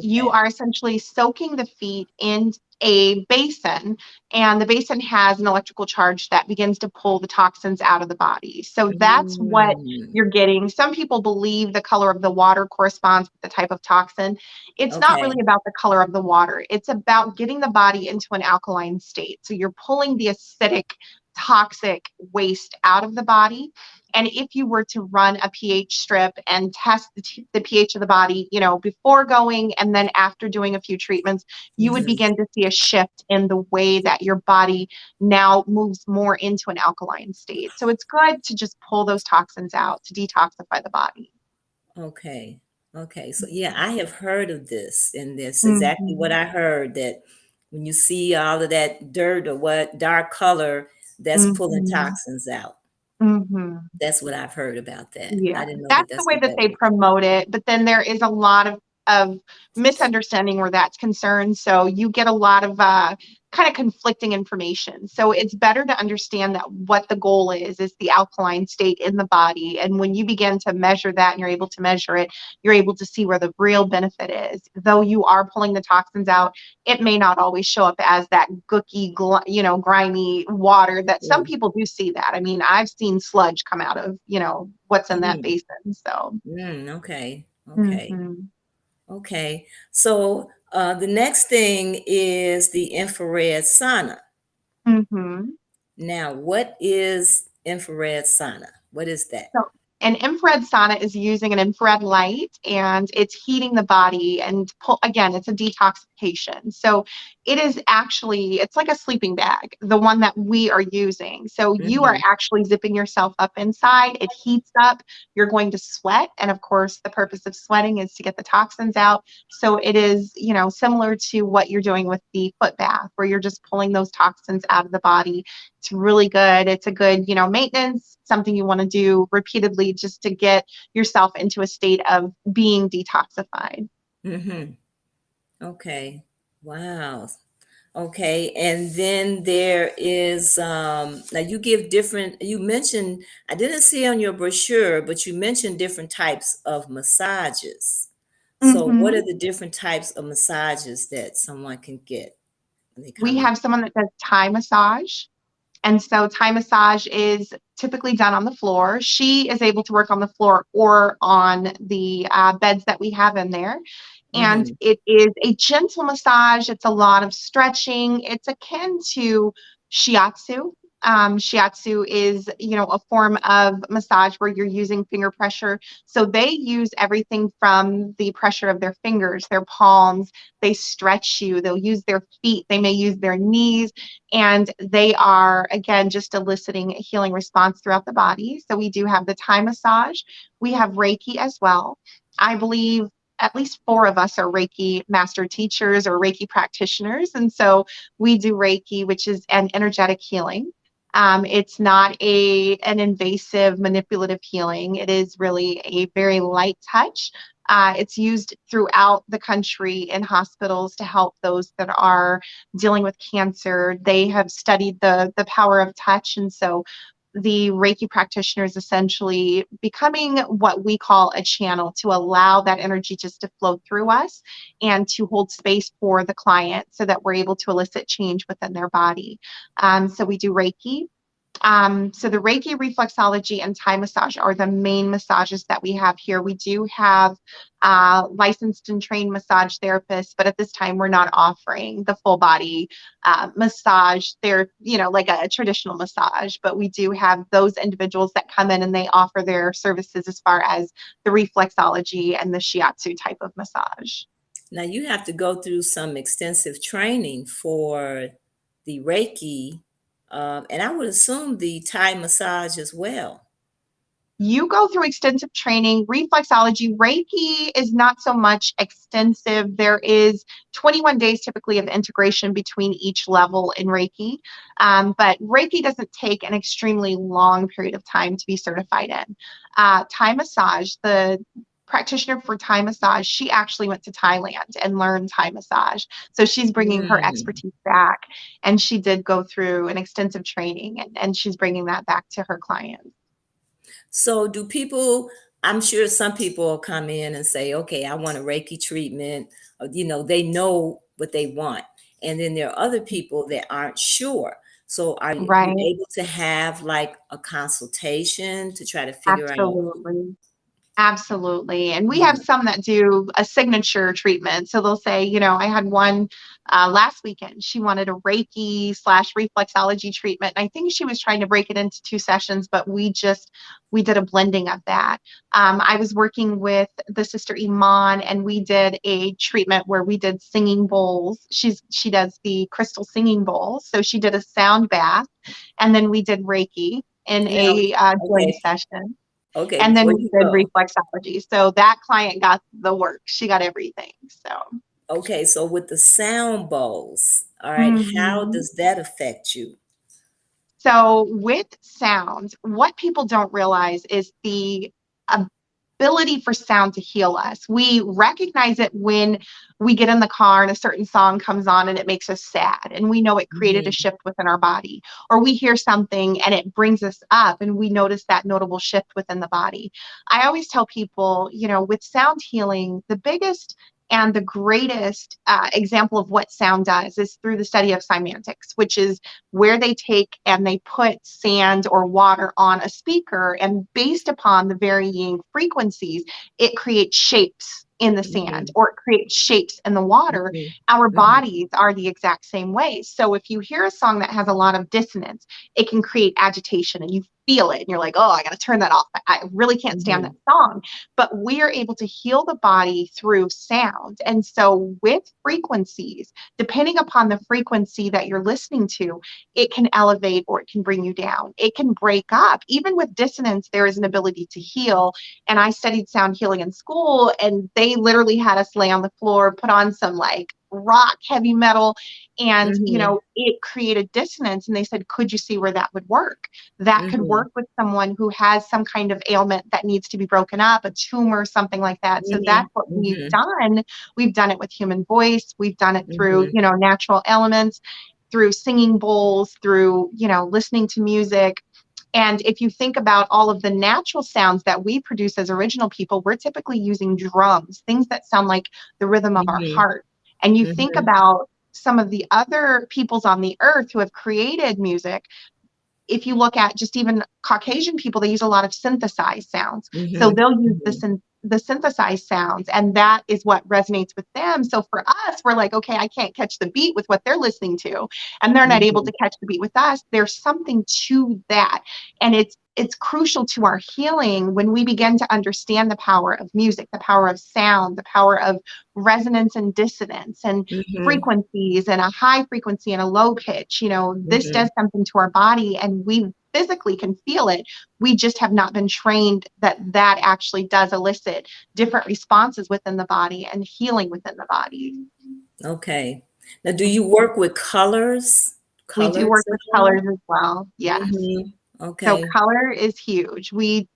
You Okay. are essentially soaking the feet in a basin, and the basin has an electrical charge that begins to pull the toxins out of the body. So that's what Mm, you're getting. Some people believe the color of the water corresponds with the type of toxin. It's not okay. really about the color of the water. It's about getting the body into an alkaline state. So you're pulling the acidic, toxic waste out of the body, and if you were to run a pH strip and test the pH of the body, before going and then after doing a few treatments, you would Mhm. begin to see a shift in the way that your body now moves more into an alkaline state. So it's good to just pull those toxins out to detoxify the body. Okay. Okay. So yeah, I have heard of this, and this exactly what Mhm. I heard, that when you see all of that dirt or what dark color, that's pulling Mhm. toxins out. Mhm. That's what I've heard about that. Yeah, I didn't know that that's the that's way what that that they was. promote it, but then there is a lot of misunderstanding where that's concerned. So you get a lot of kind of conflicting information. So it's better to understand that what the goal is the alkaline state in the body. And when you begin to measure that and you're able to measure it, you're able to see where the real benefit is. Though you are pulling the toxins out, it may not always show up as that gooky, grimy water that some Mm, people do see that. I mean, I've seen sludge come out of, what's in that mm, basin. So, okay. Okay. hmm Okay. So the next thing is the infrared sauna. hmm Now, what is infrared sauna? What is that? So an infrared sauna is using an infrared light and it's heating the body and again, it's a detoxification. So it's like a sleeping bag, the one that we are using. So you are Hmm. actually zipping yourself up inside. It heats up. You're going to sweat. And of course, the purpose of sweating is to get the toxins out. So it is, similar to what you're doing with the foot bath, where you're just pulling those toxins out of the body. It's really good. It's a good, maintenance, something you want to do repeatedly just to get yourself into a state of being detoxified. Hmm. Okay. Wow. Okay. And then there is now you give different, you mentioned, I didn't see on your brochure, but you mentioned different types of massages. So what hmm are the different types of massages that someone can get when they We come in? have someone that does Thai massage. And so Thai massage is typically done on the floor. She is able to work on the floor or on the beds that we have in there. And Mm-hmm. it is a gentle massage. It's a lot of stretching. It's akin to shiatsu. Shiatsu is, a form of massage where you're using finger pressure. So they use everything from the pressure of their fingers, their palms. They stretch you. They'll use their feet. They may use their knees. And they are, again, just eliciting a healing response throughout the body. So we do have the Thai massage. We have Reiki as well. I believe at least four of us are Reiki master teachers or Reiki practitioners. And so we do Reiki, which is an energetic healing. It's not an invasive, manipulative healing. It is really a very light touch. It's used throughout the country in hospitals to help those that are dealing with cancer. They have studied the power of touch, and so the Reiki practitioner is essentially becoming what we call a channel to allow that energy just to flow through us and to hold space for the client so that we're able to elicit change within their body. So we do Reiki. So the Reiki, reflexology, and Thai massage are the main massages that we have here. We do have licensed and trained massage therapists, but at this time we're not offering the full body massage. They're, like a traditional massage, but we do have those individuals that come in and they offer their services as far as the reflexology and the shiatsu type of massage. Now you have to go through some extensive training for the Reiki, and I would assume the Thai massage as well. You go through extensive training. Reflexology, Reiki is not so much extensive. There is 21 days typically of integration between each level in Reiki. But Reiki doesn't take an extremely long period of time to be certified in. Thai massage, the practitioner for Thai massage, she actually went to Thailand and learned Thai massage. So she's bringing her Mm. expertise back, and she did go through an extensive training, and she's bringing that back to her clients. So do people, I'm sure some people will come in and say, okay, I want a Reiki treatment. They know what they want. And then there are other people that aren't sure. So are you Right. able to have like a consultation to try to figure out? Absolutely. Absolutely. And we have Mhm. some that do a signature treatment. So they'll say, I had one last weekend. She wanted a Reiki slash reflexology treatment. And I think she was trying to break it into 2 sessions, but we did a blending of that. I was working with the sister Iman, and we did a treatment where we did singing bowls. She does the crystal singing bowls. So she did a sound bath, and then we did Reiki in Now, a joint okay, session. okay, And then before we you did go. reflexology. So that client got the work. She got everything. So, Okay, so with the sound bowls, all right, how mhm. does that affect you? So with sound, what people don't realize is the ability for sound to heal us. We recognize it when we get in the car and a certain song comes on and it makes us sad, and we know it created a Mhm, shift within our body. Or we hear something and it brings us up and we notice that notable shift within the body. I always tell people, with sound healing, the biggest and the greatest example of what sound does is through the study of semantics, which is where they take and they put sand or water on a speaker, and based upon the varying frequencies, it creates shapes in the sand mhm, or it creates shapes in the water. mhm, Our mhm, bodies are the exact same way. So if you hear a song that has a lot of dissonance, it can create agitation and you feel it and you're like, oh, I got to turn that off. I really can't stand that mhm, song. But we are able to heal the body through sound. And so with frequencies, depending upon the frequency that you're listening to, it can elevate or it can bring you down. It can break up. Even with dissonance, there is an ability to heal. And I studied sound healing in school, and they literally had us lay on the floor, put on some like rock heavy metal, and mhm, it created dissonance. And they said, could you see where that would work? That could mhm, work with someone who has some kind of ailment that needs to be broken up, a tumor, something like that. So mhm, that's what we've mhm, done. We've done it with human voice. We've done it through, mhm, natural elements, through singing bowls, through, listening to music. And if you think about all of the natural sounds that we produce as original people, we're typically using drums, things that sound like the rhythm of our mhm, heart. And you think mhm, about some of the other peoples on the earth who have created music. If you look at just even Caucasian people, they use a lot of synthesized sounds. So mhm, they'll use the mhm, the synthesized sounds, and that is what resonates with them. So for us, we're like, okay, I can't catch the beat with what they're listening to, and they're not able Mhm. to catch the beat with us. There's something to that, and it's crucial to our healing when we begin to understand the power of music, the power of sound, the power of resonance and dissonance, and Mhm. frequencies, and a high frequency and a low pitch. This does Mhm. something to our body, and we physically can feel it. We just have not been trained that that actually does elicit different responses within the body and healing within the body. Okay. Now, do you Mhm. work with colors? We do Colors work at with all? colors as well. Yes. Mhm. So Okay. color is huge.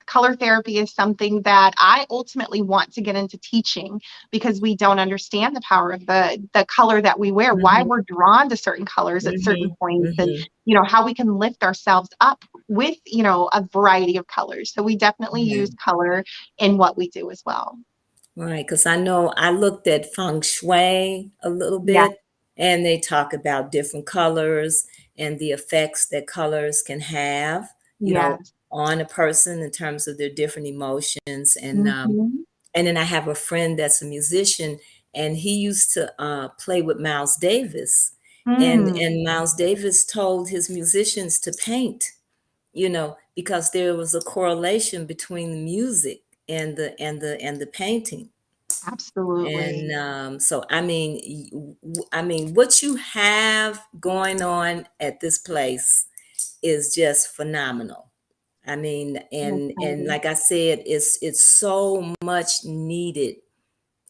Color therapy is something that I ultimately want to get into teaching, because we don't understand the power of the color that we wear, why Mhm. we're drawn to certain colors at certain Mhm. points, and Mhm. how we can lift ourselves up with, a variety of colors. So we definitely use Yeah. color in what we do as well. Right, because I know I looked at feng shui a little Yeah. bit, and they talk about different colors and the effects that colors can have, Yes. on a person in terms of their different emotions. Hmm. And then I have a friend that's a musician, and he used to play with Miles Davis, Mm, and Miles Davis told his musicians to paint, because there was a correlation between the music and the painting. And absolutely. so, I mean, what you have going on at this place is just phenomenal. I mean, I'm and excited. like I said, it's so much needed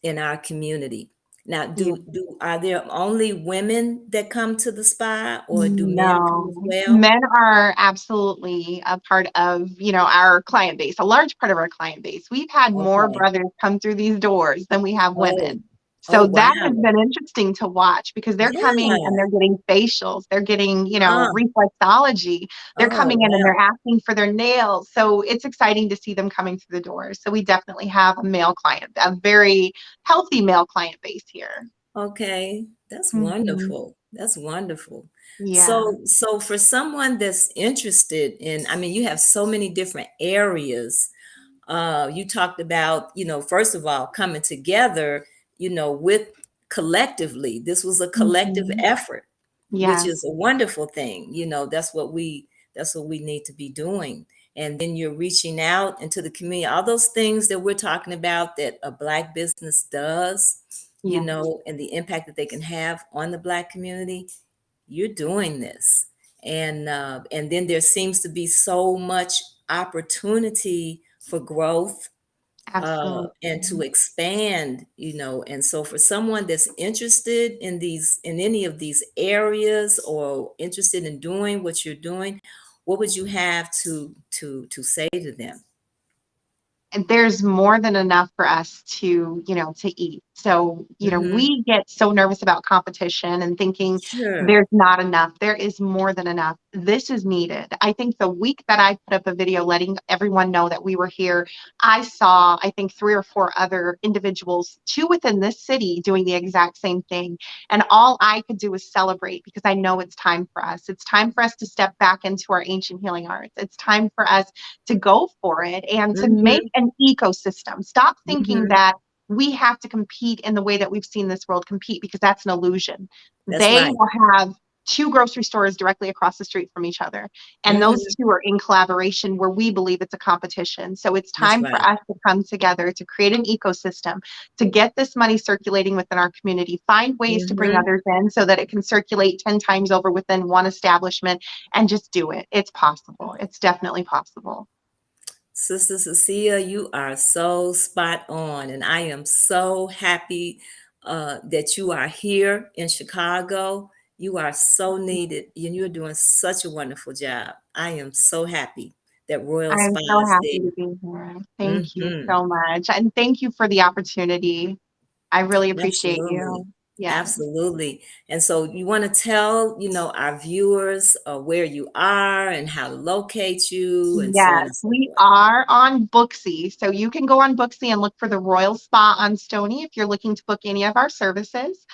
in our community. Now, Yeah. do are there only women that come to the spa, or do men come as No, well? men are absolutely a part of, our client base, a large part of our client base. We've had more Okay. brothers come through these doors than we have Oh, women. oh So that has wow. been interesting to watch, because they're coming and Yeah. they're getting facials, they're getting, Ah, reflexology, they're oh coming in and wow. they're asking for their nails. So it's exciting to see them coming through the doors. So we definitely have a male client, a very healthy male client base here. Okay, that's Hmm. wonderful. That's wonderful. Yeah. So for someone that's interested in, I mean, you have so many different areas. You talked about, first of all, coming together, with collectively. This was a collective Hmm. effort, which is Yes. a wonderful thing. That's what we need to be doing. And then you're reaching out into the community, all those things that we're talking about that a Black business does, Yes. and the impact that they can have on the Black community. You're doing this. And then there seems to be so much opportunity for growth, and to Absolutely. expand, and so for someone that's interested in any of these areas, or interested in doing what you're doing, what would you have to say to them? And there's more than enough for us to, to eat. So, Hmm. we get so nervous about competition and thinking Sure. there's not enough. There is more than enough. This is needed. I think the week that I put up a video letting everyone know that we were here, I saw, I think, three or four other individuals, two within this city, doing the exact same thing. And all I could do was celebrate, because I know it's time for us. It's time for us to step back into our ancient healing arts. It's time for us to go for it and to make Hmm. an ecosystem. Stop thinking Hmm. that we have to compete in the way that we've seen this world compete, because that's an illusion. That's They right. will have two grocery stores directly across the street from each other. And those Hmm. two are in collaboration where we believe it's a competition. So it's That's time for right. us to come together to create an ecosystem, to get this money circulating within our community, find ways to bring Hmm. others in so that it can circulate 10 times over within one establishment, and just do it. It's possible. It's definitely possible. Sister Cecilia, you are so spot on, and I am so happy that you are here in Chicago. You are so needed, and you're doing such a wonderful job. I am so happy that Royal I'm Spa so is happy to there. be here. Thank you Hmm. so much. And thank you for the opportunity. I really appreciate Absolutely. you. Yes. Absolutely. And so you want to tell, our viewers where you are and how to locate you and so on Yes, and so we forth. are on Booksy. So you can go on Booksy and look for the Royal Spa on Stony if you're looking to book any of our services.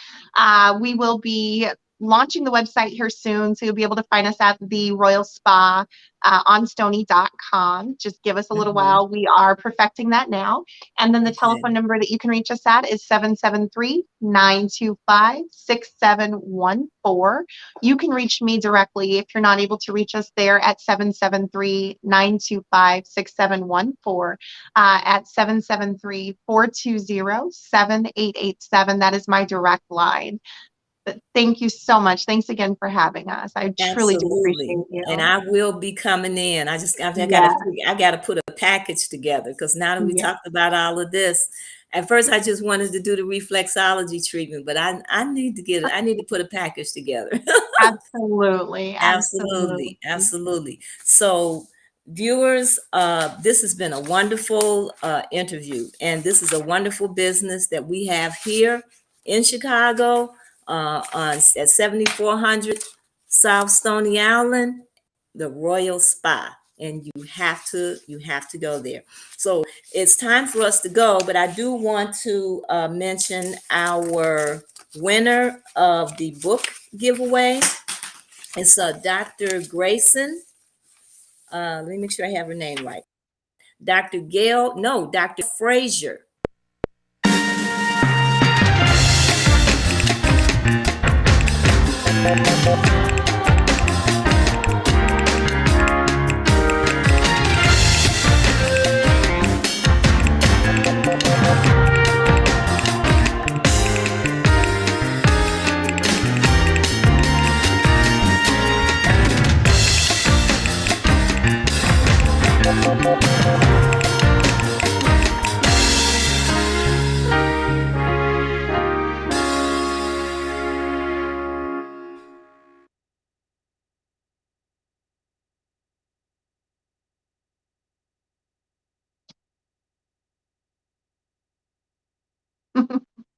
We will be launching the website here soon, so you'll be able to find us at the Royal Spa on Stony.com. Just give us a little while. We are perfecting that now. And then the telephone number that you can reach us at is 773-925-6714. You can reach me directly if you're not able to reach us there at 773-925-6714, at 773-420-7887. That is my direct line. But thank you so much. Thanks again for having us. I truly do Absolutely. appreciate you. And I will be coming in. I Yeah, gotta put a package together, because now that we yeah, talked about all of this, at first I just wanted to do the reflexology treatment, but I need to put a package together. absolutely, absolutely. Absolutely, absolutely. So, viewers, this has been a wonderful interview, and this is a wonderful business that we have here in Chicago, at 7400 South Stony Island, the Royal Spa, and you have to go there. So it's time for us to go, but I do want to mention our winner of the book giveaway. It's Dr. Grayson. Let me make sure I have her name right. Dr. Frazier.